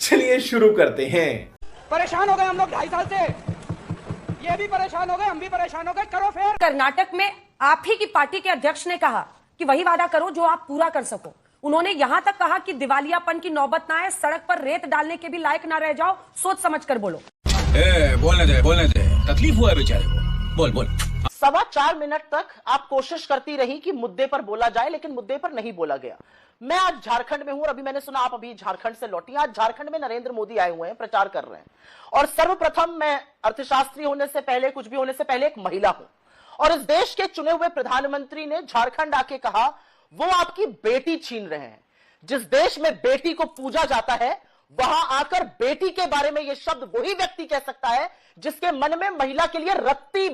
चलिए शुरू करते हैं। परेशान हो गए हम लोग 2.5 साल से, ये भी परेशान हो गए, हम भी परेशान हो गए, करो फिर। कर्नाटक में आप ही की पार्टी के अध्यक्ष ने कहा कि वही वादा करो जो आप पूरा कर सको। उन्होंने यहां तक कहा कि दिवालियापन की नौबत ना आए, सड़क पर रेत डालने के भी लायक ना रह जाओ, सोच समझ कर बोलो। बोलने दे, तकलीफ हुआ है बेचारे को, बोल। 4.25 मिनट तक आप कोशिश करती रही कि मुद्दे पर बोला जाए, लेकिन मुद्दे पर नहीं बोला गया। मैं आज झारखंड में हूं और अभी मैंने सुना आप अभी झारखंड से लौटी। आज झारखंड में नरेंद्र मोदी आए हुए हैं, प्रचार कर रहे हैं। और सर्वप्रथम मैं अर्थशास्त्री होने से पहले, कुछ भी होने से पहले एक महिला हूं, और इस देश के चुने हुए प्रधानमंत्री ने झारखंड आके कहा वो आपकी बेटी छीन रहे हैं। जिस देश में बेटी को पूजा जाता है, वहां आकर बेटी के बारे में यह शब्द वही व्यक्ति कह सकता है जिसके मन में महिला के लिए रत्ती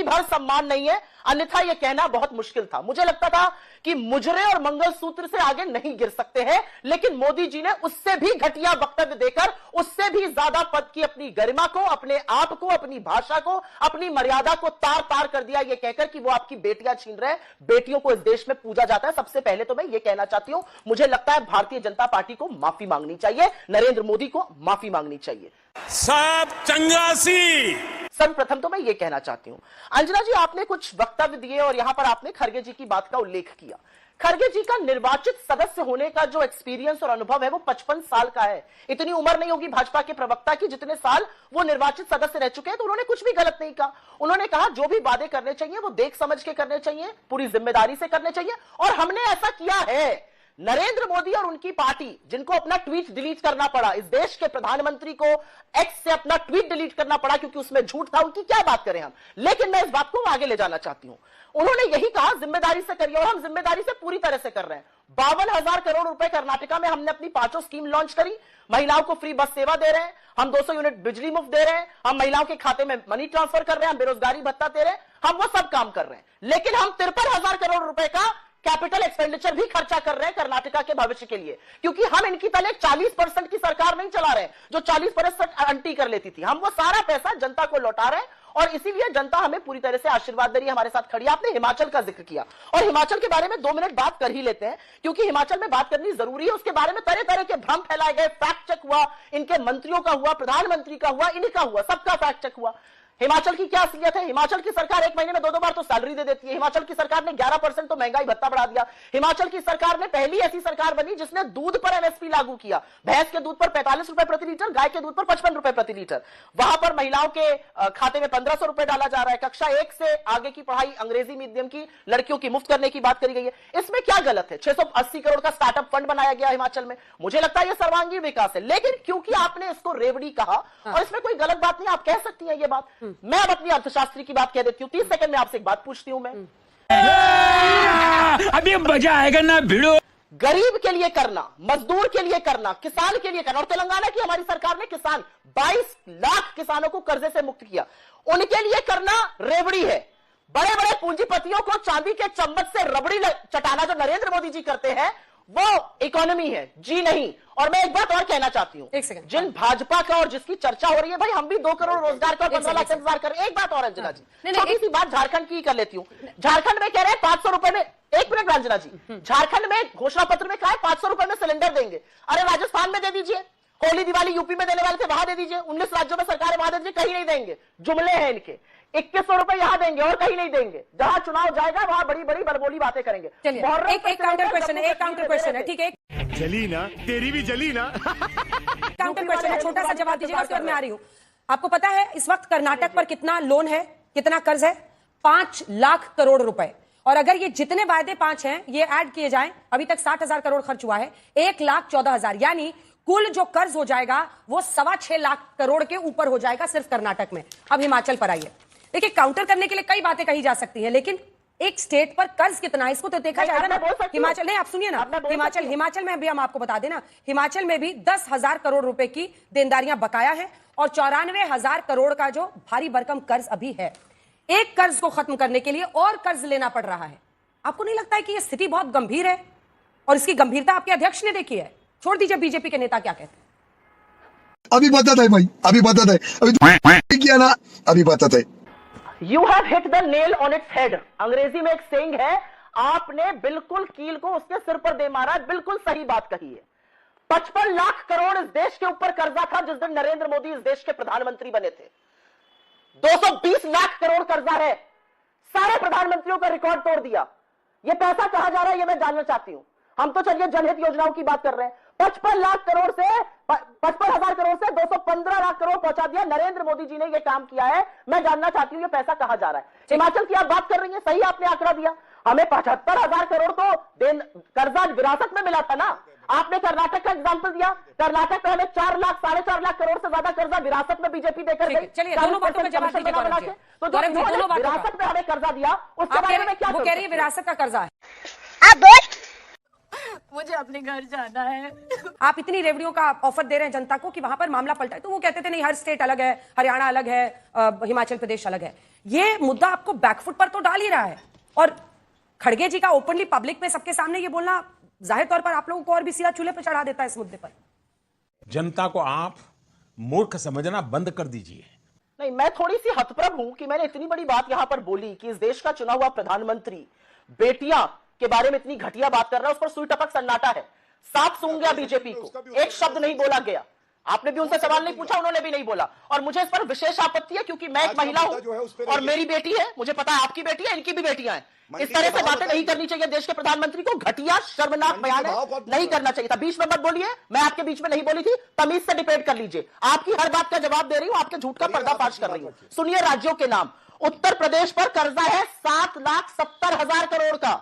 भर सम्मान नहीं है, अन्यथा यह कहना बहुत मुश्किल था। मुझे लगता था कि मुजरे और मंगलसूत्र से आगे नहीं गिर सकते हैं, लेकिन मोदी जी ने उससे भी घटिया वक्तव्य देकर, उससे भी ज्यादा पद की अपनी गरिमा को, अपने आप को, अपनी भाषा को, अपनी मर्यादा को तार कर दिया, यह कहकर कि वो आपकी बेटियां छीन रहे हैं। बेटियों को इस देश में पूजा जाता है। सबसे पहले तो मैं यह कहना चाहती हूं, मुझे लगता है भारतीय जनता पार्टी को माफी मांगनी चाहिए, नरेंद्र मोदी को माफी मांगनी चाहिए। सब चंगासी। सर्वप्रथम तो मैं ये कहना चाहती हूं, अंजना जी आपने कुछ वक्तव्य दिए और यहां पर आपने खरगे जी की बात का उल्लेख किया। खरगे जी का निर्वाचित सदस्य होने का जो एक्सपीरियंस और अनुभव है वो 55 साल का है। इतनी उम्र नहीं होगी भाजपा के प्रवक्ता की जितने साल वो निर्वाचित सदस्य रह चुके हैं, तो उन्होंने कुछ भी गलत नहीं कहा। उन्होंने कहा जो भी वादे करने चाहिए वो देख समझ के करने चाहिए, पूरी जिम्मेदारी से करने चाहिए, और हमने ऐसा किया है। नरेंद्र मोदी और उनकी पार्टी, जिनको अपना ट्वीट डिलीट करना पड़ा, इस देश के प्रधानमंत्री को एक्स से अपना ट्वीट डिलीट करना पड़ा क्योंकि उसमें झूठ था, उनकी क्या बात करें हम। लेकिन मैं इस बात को आगे ले जाना चाहती हूं। उन्होंने यही कहा जिम्मेदारी से करिए, और हम जिम्मेदारी से पूरी तरह से कर रहे हैं। 52,000 करोड़ रुपए कर्नाटका में हमने अपनी 5 स्कीम लॉन्च करी। महिलाओं को फ्री बस सेवा दे रहे हैं, हम 200 यूनिट बिजली मुफ्त दे रहे हैं, हम महिलाओं के खाते में मनी ट्रांसफर कर रहे हैं, हम बेरोजगारी भत्ता दे रहे हैं, हम वो सब काम कर रहे हैं। लेकिन हम 53,000 करोड़ रुपए का कैपिटल एक्सपेंडिचर भी खर्चा कर रहे हैं कर्नाटका के भविष्य के लिए, क्योंकि हम इनकी तले 40% की सरकार नहीं चला रहे हैं जो 40% आंटी कर लेती थी। हम वो सारा पैसा जनता को लौटा रहे हैं, और इसीलिए जनता हमें पूरी तरह से आशीर्वाद दे रही है, हमारे साथ खड़ी है। आपने हिमाचल का जिक्र किया, और हिमाचल के बारे में 2 मिनट बात कर ही लेते हैं, क्योंकि हिमाचल में बात करनी जरूरी है। उसके बारे में तरह तरह के भ्रम फैलाए गए, फैक्ट चेक हुआ, इनके मंत्रियों का हुआ, प्रधानमंत्री का हुआ, इनका हुआ, सबका फैक्ट चेक हुआ। हिमाचल की क्या असलियत है? हिमाचल की सरकार 1 महीने में 2 बार तो सैलरी दे देती है। हिमाचल की सरकार ने 11% तो महंगाई भत्ता बढ़ा दिया। हिमाचल की सरकार ने पहली ऐसी सरकार बनी जिसने दूध पर एमएसपी लागू किया। भैंस के दूध पर 45 रुपए प्रति लीटर, गाय के दूध पर 55 रुपए प्रति लीटर। वहां पर महिलाओं के खाते में 1500 रुपए डाला जा रहा है। कक्षा 1 से आगे की पढ़ाई अंग्रेजी मीडियम की लड़कियों की मुफ्त करने की बात करी गई है। इसमें क्या गलत है? 680 करोड़ का स्टार्टअप फंड बनाया गया हिमाचल में। मुझे लगता है यह सर्वांगीण विकास है। लेकिन क्योंकि आपने इसको रेवड़ी कहा, और इसमें कोई गलत बात नहीं, आप कह सकती हैं ये बात। मैं अब अपनी अर्थशास्त्री की बात कह देती हूं। 30 सेकंड में आपसे एक बात पूछती हूं मैं। अभी मजा आएगा ना भिड़ो। गरीब के लिए करना, मजदूर के लिए करना, किसान के लिए करना, और तेलंगाना की हमारी सरकार ने 22 लाख किसानों को कर्जे से मुक्त किया, उनके लिए करना रेवड़ी है। बड़े बड़े पूंजीपतियों को चांदी के चम्मच से रबड़ी चटाना जो नरेंद्र मोदी जी करते हैं वो इकोनॉमी है जी नहीं। और मैं एक बात और कहना चाहती हूं, जिन भाजपा का और जिसकी चर्चा हो रही है, भाई हम भी 2 करोड़ रोजगार का 15 लाख इंतजार कर रहे हैं। एक बात और अंजना जी, छोटी सी बात झारखंड की कर लेती हूं। झारखंड में कह रहे हैं 500 रुपए में, 1 मिनट अंजना जी, झारखंड में घोषणा पत्र में कहा है 500 रुपए में सिलेंडर देंगे। अरे राजस्थान में दे दीजिए, होली दिवाली यूपी में देने वाले थे वहां दे दीजिए, 19 राज्यों में सरकार वहां दे दीजिए, कहीं नहीं देंगे। जुमले हैं इनके। 2100 रुपए यहां देंगे और कहीं नहीं देंगे। जहां चुनाव जाएगा वहां बड़ी बड़ी बड़बोली बातें करेंगे। एक काउंटर क्वेश्चन है, ठीक है? जली ना, तेरी भी जली ना। काउंटर क्वेश्चन है, छोटा सा जवाब दीजिएगा, उसके बाद मैं आ रही हूं। आपको पता है इस वक्त कर्नाटक पर कितना लोन है, कितना कर्ज है? 5 लाख करोड़ रुपए। और अगर ये जितने वायदे 5 हैं ये ऐड किए जाएं, अभी तक 60,000 करोड़ खर्च हुआ है, 1,14,000, यानी कुल जो कर्ज हो जाएगा वो 6.25 लाख करोड़ के ऊपर हो जाएगा सिर्फ कर्नाटक में। अब हिमाचल पर आइए। देखिए, काउंटर करने के लिए कई बातें कही जा सकती हैं, लेकिन एक स्टेट पर कर्ज कितना है इसको तो देखा जाएगा ना। हिमाचल नहीं, आप सुनिए ना, हिमाचल में भी हम आपको बता देना, हिमाचल में भी 10,000 करोड़ रुपए की देनदारियां बकाया है और 94,000 करोड़ का जो भारी भरकम कर्ज अभी है। एक कर्ज को खत्म करने के लिए और कर्ज लेना पड़ रहा है। आपको नहीं लगता है कि यह स्थिति बहुत गंभीर है? और इसकी गंभीरता आपके अध्यक्ष ने देखी है। छोड़ दीजिए बीजेपी के नेता क्या कहते हैं। अभी बताता है भाई, अभी बताता है, अभी किया ना, अभी बताता है। You have hit the nail on its head. अंग्रेजी में एक सेइंग है, आपने बिल्कुल कील को उसके सिर पर दे मारा। बिल्कुल सही बात कही है। 55 लाख करोड़ इस देश के ऊपर कर्जा था जिस दिन नरेंद्र मोदी इस देश के प्रधानमंत्री बने थे। 220 लाख करोड़ कर्जा है, सारे प्रधानमंत्रियों का रिकॉर्ड तोड़ दिया। ये पैसा कहां जा रहा है, ये मैं जानना चाहती हूं। हम तो चलिए जनहित योजनाओं की बात कर रहे हैं। 55 लाख करोड़ से 55,000 करोड़ से 215 लाख करोड़ पहुंचा दिया। नरेंद्र मोदी जी ने यह काम किया है। मैं जानना चाहती हूं ये पैसा कहां जा रहा है। हिमाचल की आप बात कर रही हैं, सही आपने आंकड़ा दिया। हमें 75,000 करोड़ तो कर्जा विरासत में मिला था ना। आपने कर्नाटक का एग्जाम्पल दिया। कर्नाटक में हमें 4 लाख 4.5 लाख करोड़ से ज्यादा कर्जा विरासत में बीजेपी देकर गई। चलिए दोनों बातों का जवाब दीजिए गौरव जी। तो गौरव जी, दोनों बातों का। विरासत में हमें कर्जा दिया, उसके आप बारे में क्या वो कह रही है विरासत का कर्जा है। मुझे अपने घर जाना है। आप इतनी रेवड़ियों का ऑफर दे रहे हैं जनता को कि वहां पर मामला पलटा है, तो वो कहते थे नहीं हर स्टेट अलग है, हरियाणा अलग है, हिमाचल प्रदेश अलग है। ये मुद्दा आपको बैकफुट पर तो डाल ही रहा है। और खड़गे जी का ओपनली पब्लिक में सबके सामने ये बोलना जाहिर तौर पर आप लोगों को और भी सीधा चूल्हे पर चढ़ा देता है इस मुद्दे पर। जनता को आप मूर्ख समझना बंद कर दीजिए। नहीं, मैं थोड़ी सी हतप्रभ हूं कि मैंने इतनी बड़ी बात यहां पर बोली कि इस देश का चुना हुआ प्रधानमंत्री बेटियां के बारे में इतनी घटिया बात कर रहा है, उस पर सुई टपक सन्नाटा है। साफ सूंघ गया बीजेपी को, एक शब्द नहीं बोला गया। आपने भी उनसे सवाल नहीं पूछा, उन्होंने भी नहीं बोला। और मुझे इस पर विशेष आपत्ति है क्योंकि मैं एक महिला हूं और मेरी बेटी है। मुझे पता है आपकी बेटी है, इनकी भी बेटियां हैं। इस तरह से बातें नहीं करनी चाहिए। देश के प्रधानमंत्री को घटिया शर्मनाक बयान नहीं करना चाहिए था। बीच में मत बोलिए, मैं आपके बीच में नहीं बोली थी। तमीज से डिबेट कर लीजिए। आपकी हर बात का जवाब दे रही हूं, आपके झूठ का पर्दाफाश कर रही हूं। सुनिए राज्यों के नाम। उत्तर प्रदेश पर कर्जा है 7,70,000 करोड़ का।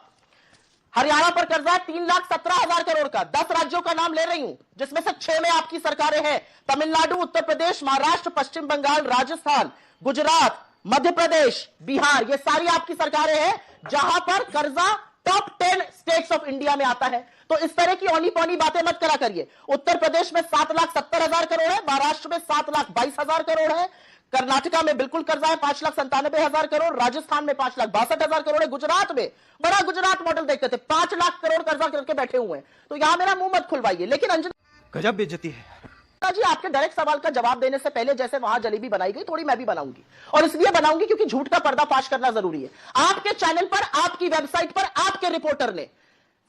हरियाणा पर कर्जा है 3,17,000 करोड़ का। 10 राज्यों का नाम ले रही हूं जिसमें से 6 में आपकी सरकारें हैं। तमिलनाडु, उत्तर प्रदेश, महाराष्ट्र, पश्चिम बंगाल, राजस्थान, गुजरात, मध्य प्रदेश, बिहार, ये सारी आपकी सरकारें हैं जहां पर कर्जा टॉप 10 स्टेट्स ऑफ इंडिया में आता है। तो इस तरह की औनी पौनी बातें मत करा करिए। उत्तर प्रदेश में 7,70,000 करोड़ है, महाराष्ट्र में 7,22,000 करोड़ है, कर्नाटका में बिल्कुल कर्जा है 5,97,000 करोड़, राजस्थान में 5,62,000 करोड़ है, गुजरात में बड़ा गुजरात मॉडल देखते थे 5 लाख करोड़ कर्जा करके बैठे हुए हैं। तो यहां मेरा मुंह मत खुलवाइए। लेकिन अंजना गजब बेइज्जती है जी, आपके डायरेक्ट सवाल का जवाब देने से पहले जैसे वहां जलेबी बनाई गई, थोड़ी मैं भी बनाऊंगी। और इसलिए बनाऊंगी क्योंकि झूठ का पर्दाफाश करना जरूरी है। आपके चैनल पर, आपकी वेबसाइट पर, आपके रिपोर्टर ने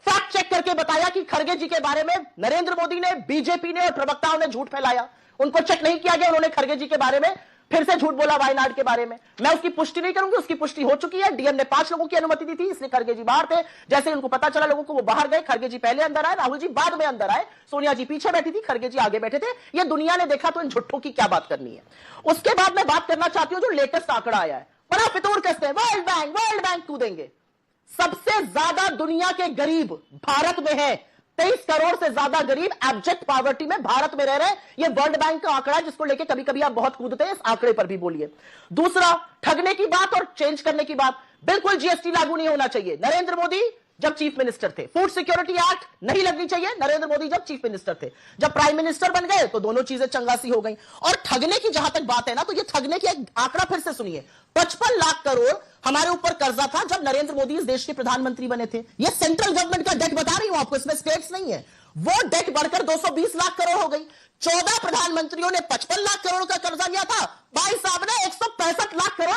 फैक्ट चेक करके बताया कि खड़गे जी के बारे में नरेंद्र मोदी ने, बीजेपी ने और प्रवक्ताओं ने झूठ फैलाया। उनको चेक नहीं किया गया, उन्होंने खड़गे जी के बारे में फिर से झूठ बोला वायनाड के बारे में। मैं उसकी पुष्टि नहीं करूंगी, उसकी पुष्टि हो चुकी है। डीएम ने 5 लोगों की अनुमति दी थी, इसलिए खड़गे जी बाहर थे। जैसे उनको पता चला लोगों को, वो बाहर गए। खड़गे जी पहले अंदर आए, राहुल जी बाद में अंदर आए, सोनिया जी पीछे बैठी थी, खड़गे जी आगे बैठे थे। ये दुनिया ने देखा, तो इन झुट्ठों की क्या बात करनी है। उसके बाद मैं बात करना चाहती हूं जो लेटेस्ट आंकड़ा आया है, बड़ा फितूर कसते हैं। वर्ल्ड बैंक कूदेंगे। सबसे ज्यादा दुनिया के गरीब भारत में है। 23 करोड़ से ज्यादा गरीब एब्जेक्ट पॉवर्टी में भारत में रह रहे हैं। यह वर्ल्ड बैंक का आंकड़ा है जिसको लेके कभी कभी आप बहुत कूदते हैं। इस आंकड़े पर भी बोलिए। दूसरा, ठगने की बात और चेंज करने की बात। बिल्कुल जीएसटी लागू नहीं होना चाहिए। नरेंद्र मोदी जब चीफ मिनिस्टर थे, फूड सिक्योरिटी एक्ट नहीं लगनी चाहिए। नरेंद्र मोदी जब चीफ मिनिस्टर थे, जब प्राइम मिनिस्टर बन गए तो दोनों चीजें चंगासी हो गई। और ठगने की जहां तक बात है ना, तो ये ठगने की एक आंकड़ा फिर से सुनिए। 55 लाख करोड़ हमारे ऊपर कर्जा था जब नरेंद्र मोदी इस देश के प्रधानमंत्री बने थे। ये सेंट्रल गवर्नमेंट का डेट बता रही हूं आपको, इसमें स्टेट्स नहीं है। वो डेट बढ़कर 220 लाख करोड़ हो गई। 14 प्रधानमंत्रियों ने 55 लाख करोड़ का कर्जा लिया था। भाई साहब ने 165 लाख करोड़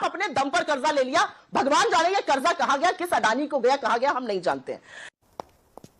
अपने दम पर कर्जा ले लिया। भगवान जाने ये कर्जा कहां गया, किस अडानी को गया, कहां गया, हम नहीं जानते हैं।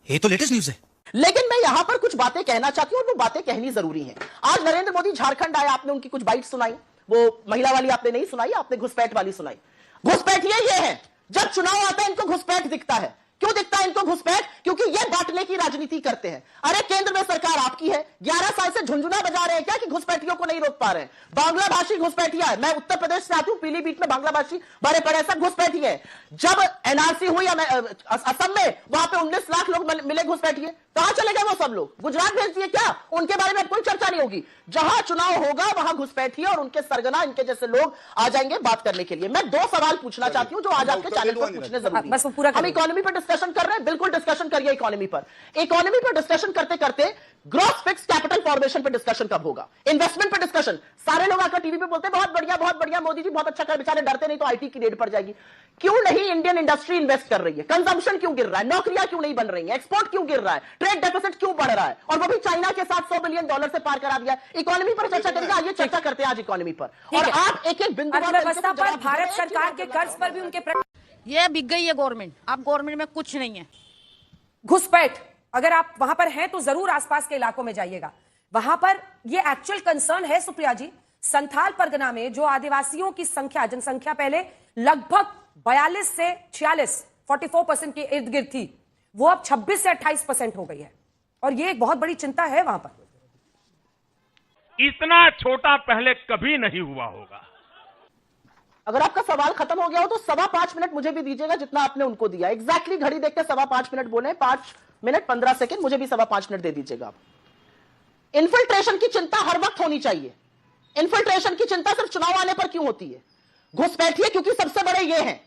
ये तो लेटेस्ट न्यूज है। लेकिन मैं यहां पर कुछ बातें कहना चाहती हूं और वो बातें कहनी जरूरी हैं। आज नरेंद्र मोदी झारखंड आए, आपने उनकी कुछ बाइट सुनाई। वो महिला वाली आपने नहीं सुनाई, आपने घुसपैठ वाली सुनाई। घुसपैठ ये है, जब चुनाव आता है इनको घुसपैठ दिखता है। क्यों दिखता है इनको घुसपैठ? क्योंकि ये बांटने की राजनीति करते हैं। अरे केंद्र में सरकार आपकी है, 11 साल से झुंझुना बजा रहे हैं क्या कि घुसपैठियों को नहीं रोक पा रहे हैं? बांग्ला भाषी घुसपैठिया है। मैं उत्तर प्रदेश से आती हूं, पीलीभीत में बांग्ला भाषी बड़े बड़े ऐसा घुसपैठी है। जब एनआरसी हुई असम में, वहां पे 19 लाख लोग मिले घुसपैठिए। कहां चले गए वो सब लोग? गुजरात भेज दिए क्या? उनके बारे में कोई चर्चा नहीं होगी। जहां चुनाव होगा वहां घुसपैठिए और उनके सरगना, इनके जैसे लोग आ जाएंगे बात करने के लिए। मैं 2 सवाल पूछना चाहती हूं जो आज आपके चैनल पर पूछने जरूरी है। हम इकोनॉमी पर डिस्कशन कर रहे हैं, बिल्कुल डिस्कशन करिए इकोनॉमी पर। इकोनॉमी पर डिस्कशन करते करते ग्रॉस फिक्स कैपिटल फॉर्मेशन पर डिस्कशन कब होगा? इन्वेस्टमेंट पर डिस्कशन। सारे लोग आकर टीवी पे बोलते हैं बहुत बढ़िया मोदी जी बहुत अच्छा कर, बेचारे डरते नहीं तो आईटी की रेड पड़ जाएगी। क्यों नहीं इंडियन इंडस्ट्री इन्वेस्ट कर रही है? कंजम्पशन क्यों गिर रहा है? नौकरियां क्यों नहीं बन रही है? एक्सपोर्ट क्यों गिर रहा है? ट्रेड डेफिसिट क्यों बढ़ रहा है? और वो भी चाइना के साथ $100 बिलियन से पार करा दिया। इकोनॉमी पर चर्चा करेंगे, आइए चर्चा करते हैं आज इकोनॉमी पर। और आप एक एक बिंदु अर्थव्यवस्था पर, भारत सरकार के कर्ज पर भी उनके ये बिक गई है गवर्नमेंट। अब गवर्नमेंट में कुछ नहीं है। घुसपैठ अगर आप वहां पर हैं तो जरूर आसपास के इलाकों में जाइएगा। वहां पर ये एक्चुअल कंसर्न है सुप्रिया जी। संथाल परगना में जो आदिवासियों की संख्या, जनसंख्या पहले लगभग 42 से 46 44% के इर्द गिर्द थी, वो अब 26 से 28% हो गई है, और ये एक बहुत बड़ी चिंता है वहां पर। इतना छोटा पहले कभी नहीं हुआ होगा। अगर आपका सवाल खत्म हो गया हो तो 5.25 मिनट मुझे भी दीजिएगा जितना आपने उनको दिया। एग्जैक्टली घड़ी देख के 5.25 मिनट बोले, 5 मिनट 15 सेकंड, मुझे भी 5.25 मिनट दे दीजिएगा। इन्फिल्ट्रेशन की चिंता हर वक्त होनी चाहिए। इन्फिल्ट्रेशन की चिंता सिर्फ चुनाव आने पर क्यों होती है? घुसपैठिए क्योंकि सबसे बड़े ये हैं,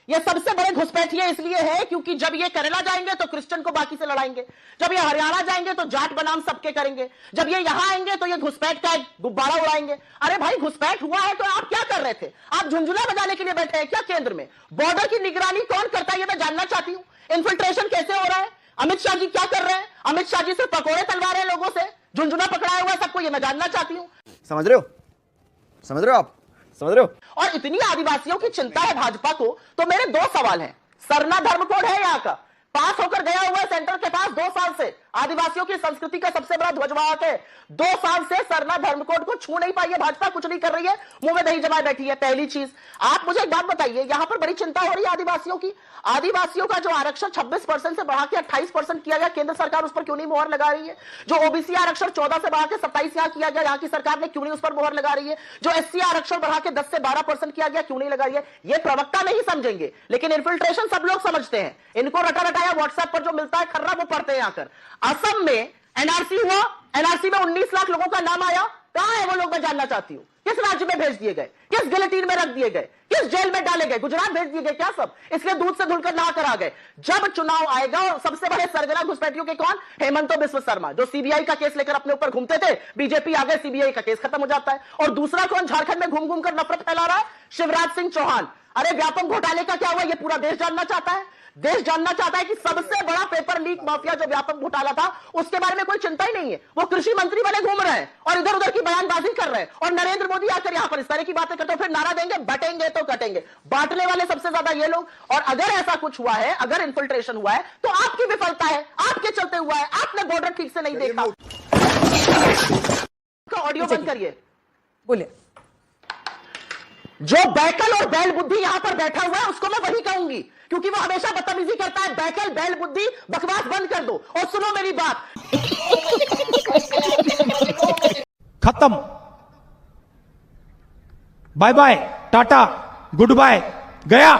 ये सबसे बड़े घुसपैठिए इसलिए है क्योंकि जब ये केरला जाएंगे तो क्रिश्चियन को बाकी से लड़ाएंगे, जब ये हरियाणा जाएंगे तो जाट बनाम सबके करेंगे, जब ये यहां आएंगे तो ये घुसपैठ का एक गुब्बारा उड़ाएंगे। अरे भाई, घुसपैठ हुआ है तो आप क्या कर रहे थे? आप झुंझुना बजाने के लिए बैठे हैं क्या केंद्र में? बॉर्डर की निगरानी कौन करता है ये मैं जानना चाहती हूं। इन्फिल्ट्रेशन कैसे हो रहा है? अमित शाह जी क्या कर रहे हैं? अमित शाह जी सिर्फ पकौड़े तलवा रहे हैं लोगों से, झुंझुना पकड़ाया हुआ सबको, ये मैं जानना चाहती हूं। समझ रहे हो? समझ रहे हो आप? समझ रहे हो? और इतनी आदिवासियों की चिंता है भाजपा को, तो मेरे 2 सवाल हैं। सरना धर्म कोड है यहाँ का, पास होकर गया हुआ है सेंटर के पास 2 साल से, आदिवासियों की संस्कृति का सबसे बड़ा ध्वजवाहक है। 2 साल से सरना धर्म कोड को छू नहीं पाई है भाजपा, कुछ नहीं कर रही है, मुंह में दही जमाए बैठी है। पहली चीज, आप मुझे एक बात बताइए, यहां पर बड़ी चिंता हो रही है आदिवासियों की। आदिवासियों का जो आरक्षण 26% से बढ़ा के 28% किया गया, केंद्र सरकार उस पर क्यों नहीं मोहर लगा रही है? जो ओबीसी आरक्षण 14 से बढ़ा के 27 यहां किया गया, यहां की सरकार ने क्यों नहीं उस पर मोहर लगा रही है? जो एससी आरक्षण बढ़ा के 10 से 12% किया गया, क्यों नहीं लगा रही है? ये प्रवक्ता नहीं समझेंगे, लेकिन इन्फिल्ट्रेशन सब लोग समझते हैं। इनको रटा रटाया व्हाट्सएप पर जो मिलता है खर्रा, वो पढ़ते हैं आकर। असम में एनआरसी हुआ, एनआरसी में 19 लाख लोगों का नाम आया, कहां है वो लोग मैं जानना चाहती हूं। किस राज्य में भेज दिए गए? किस गिलेटिन में रख दिए गए? किस जेल में डाले गए? गुजरात भेज दिए गए क्या सब? इसलिए दूध से धुलकर नहा कर आ गए। जब चुनाव आएगा, और सबसे बड़े सरगना घुसपैठियों के कौन? हेमंत बिस्व शर्मा, जो सीबीआई का केस लेकर अपने ऊपर घूमते थे, बीजेपी आ गए, सीबीआई का केस खत्म हो जाता है। और दूसरा कौन झारखंड में घूम घूम कर नफरत फैला रहा है? शिवराज सिंह चौहान। अरे व्यापम घोटाले का क्या हुआ, ये पूरा देश जानना चाहता है। देश जानना चाहता है कि सबसे बड़ा पेपर लीक माफिया जो व्यापक घोटाला था, उसके बारे में कोई चिंता ही नहीं है। वो कृषि मंत्री बने घूम रहे हैं और इधर उधर की बयानबाजी कर रहे हैं, और नरेंद्र मोदी आकर यहां पर इस तरह की बातें करते हैं, फिर नारा देंगे बटेंगे तो कटेंगे। बांटने वाले सबसे ज्यादा ये लोग। और अगर ऐसा कुछ हुआ है, अगर इन्फिल्ट्रेशन हुआ है, तो आपकी विफलता है, आपके चलते हुआ है। आपने बॉर्डर ठीक से नहीं देखा। ऑडियो बंद करिए, बोलिए। जो बैकल और बैल बुद्धि यहां पर बैठा हुआ है उसको मैं वही कहूंगी, क्योंकि वो हमेशा बदतमीजी करता है। बैकल बैल बुद्धि, बकवास बंद कर दो और सुनो मेरी बात। खत्म, bye bye, tata, good bye, गया।